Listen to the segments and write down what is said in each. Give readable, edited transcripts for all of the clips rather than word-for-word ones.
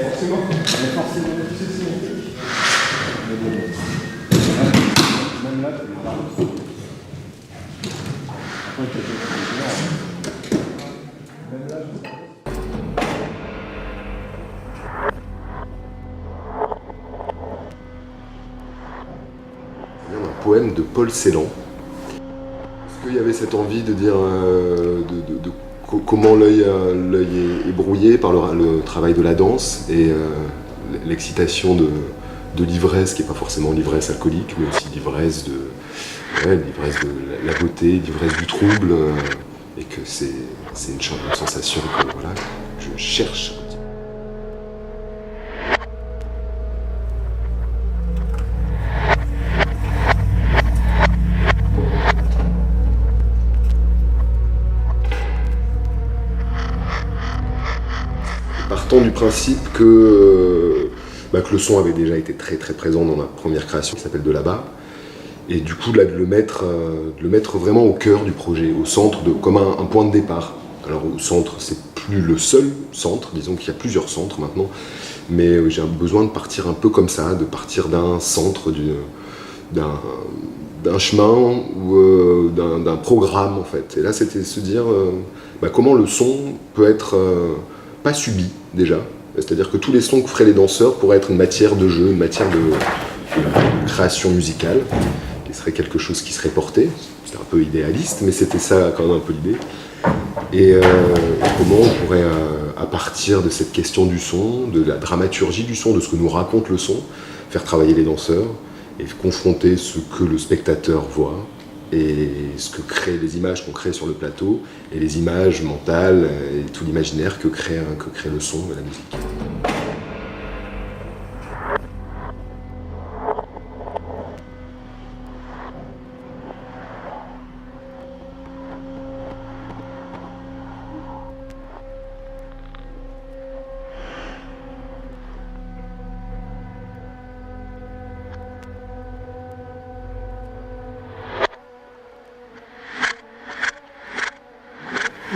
Forcément, tu sais, c'est mon truc. Mais bon, même là, tu vas voir. Après, tu peux même là, un poème de Paul Celan. Est-ce qu'il y avait cette envie de dire comment l'œil est brouillé par le travail de la danse et l'excitation de l'ivresse, qui n'est pas forcément l'ivresse alcoolique, mais aussi l'ivresse de la beauté, l'ivresse du trouble, et que c'est une sensation que, voilà, que je cherche. Partant du principe que le son avait déjà été très très présent dans ma première création qui s'appelle De là-bas, et du coup là, de le mettre vraiment au cœur du projet, au centre, comme un point de départ. Alors au centre, c'est plus le seul centre, disons qu'il y a plusieurs centres maintenant, mais j'ai besoin de partir un peu comme ça, de partir d'un centre, d'un chemin ou d'un programme en fait. Et là c'était se dire comment le son peut être pas subi déjà, c'est-à-dire que tous les sons que feraient les danseurs pourraient être une matière de jeu, une matière de création musicale, qui serait quelque chose qui serait porté. C'était un peu idéaliste, mais c'était ça quand même un peu l'idée. Et comment on pourrait, à partir de cette question du son, de la dramaturgie du son, de ce que nous raconte le son, faire travailler les danseurs et confronter ce que le spectateur voit et ce que créent les images qu'on crée sur le plateau et les images mentales et tout l'imaginaire que crée le son et la musique.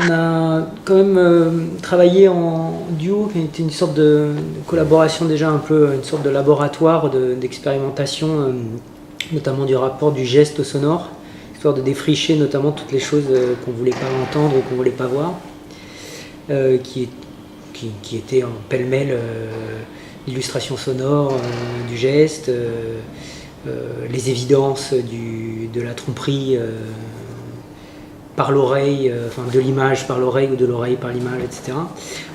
On a quand même travaillé en duo, qui était une sorte de collaboration déjà un peu, une sorte de laboratoire d'expérimentation, notamment du rapport du geste au sonore, histoire de défricher notamment toutes les choses qu'on ne voulait pas entendre ou qu'on ne voulait pas voir, qui étaient en pêle-mêle l'illustration sonore du geste, les évidences de la tromperie par l'oreille, de l'image par l'oreille ou de l'oreille par l'image, etc.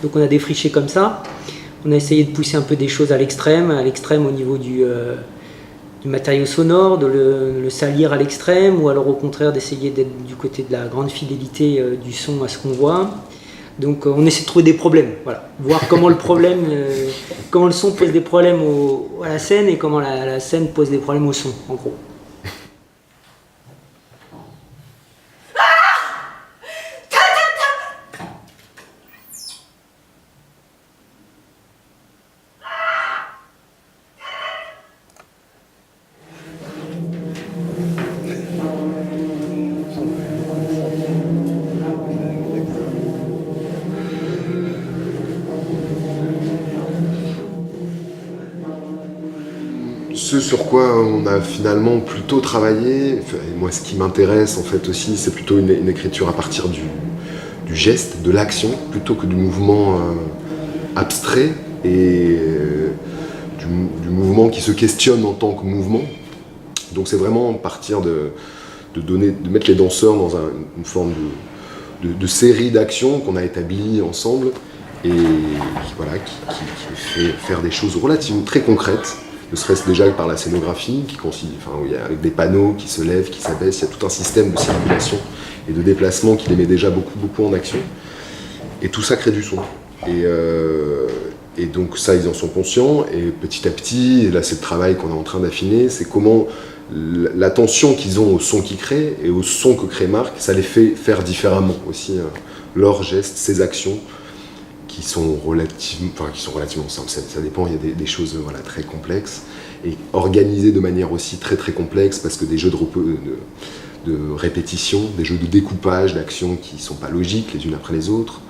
Donc on a défriché comme ça. On a essayé de pousser un peu des choses à l'extrême au niveau du matériau sonore, de le salir à l'extrême, ou alors au contraire d'essayer d'être du côté de la grande fidélité du son à ce qu'on voit. Donc on essaie de trouver des problèmes, voilà. Voir comment comment le son pose des problèmes à la scène et comment la scène pose des problèmes au son, en gros. Ce sur quoi on a finalement plutôt travaillé, et moi ce qui m'intéresse en fait aussi, c'est plutôt une écriture à partir du geste, de l'action, plutôt que du mouvement abstrait et du mouvement qui se questionne en tant que mouvement. Donc c'est vraiment partir de mettre les danseurs dans une forme de série d'actions qu'on a établies ensemble et qui fait faire des choses relativement très concrètes. Ne serait-ce déjà par la scénographie, avec des panneaux qui se lèvent, qui s'abaissent, il y a tout un système de circulation et de déplacement qui les met déjà beaucoup en action. Et tout ça crée du son. Et donc ça, ils en sont conscients, et petit à petit, et là c'est le travail qu'on est en train d'affiner, c'est comment l'attention qu'ils ont au son qu'ils créent et au son que crée Marc, ça les fait faire différemment aussi leurs gestes, ses actions, qui sont relativement simples. Ça dépend, il y a des choses très complexes et organisées de manière aussi très complexe, parce que des jeux de répétition, des jeux de découpage d'actions qui ne sont pas logiques les unes après les autres.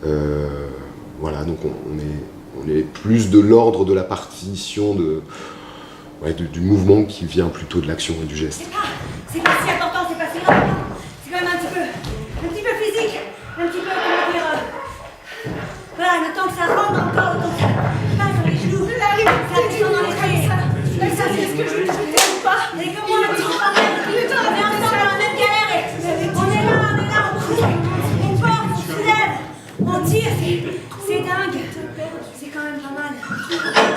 Donc on est plus de l'ordre de la partition du mouvement qui vient plutôt de l'action et du geste. C'est pas si important, c'est pas si grave. C'est quand même un petit peu physique, un petit peu, comment dire, voilà, le temps que ça rentre encore, le temps que ça passe dans les genoux, ça descend dans les pieds. Ça, c'est ce que je t'aime pas. Et comment on a dit, on est ensemble dans la même galère et on est là, on court, on porte, on soulève, on tire, c'est dingue. C'est quand même pas mal. C'est dingue.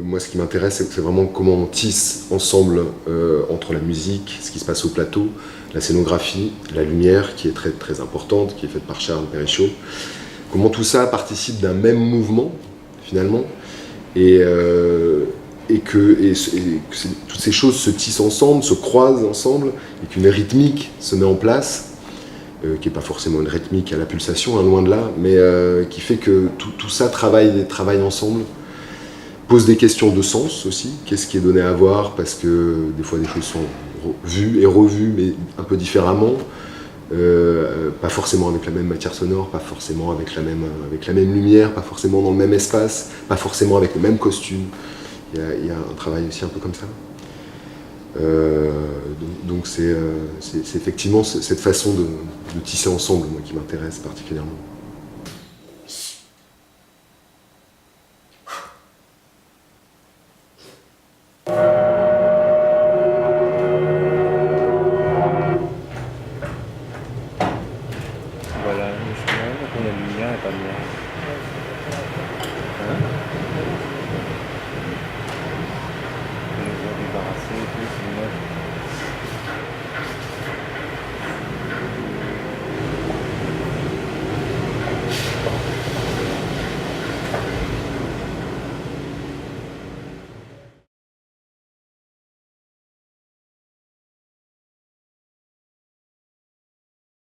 Moi, ce qui m'intéresse, c'est vraiment comment on tisse ensemble entre la musique, ce qui se passe au plateau, la scénographie, la lumière, qui est très, très importante, qui est faite par Charles Perrichot. Comment tout ça participe d'un même mouvement, finalement, et que toutes ces choses se tissent ensemble, se croisent ensemble, et qu'une rythmique se met en place, qui n'est pas forcément une rythmique à la pulsation, hein, loin de là, mais qui fait que tout ça travaille ensemble. Pose des questions de sens aussi, qu'est-ce qui est donné à voir, parce que des fois des choses sont vues et revues, mais un peu différemment, pas forcément avec la même matière sonore, pas forcément avec la même lumière, pas forcément dans le même espace, pas forcément avec le même costume. Il y a un travail aussi un peu comme ça. Donc c'est effectivement cette façon de tisser ensemble, moi, qui m'intéresse particulièrement. Voilà, le chemin, donc on a de lumière et pas de lumière.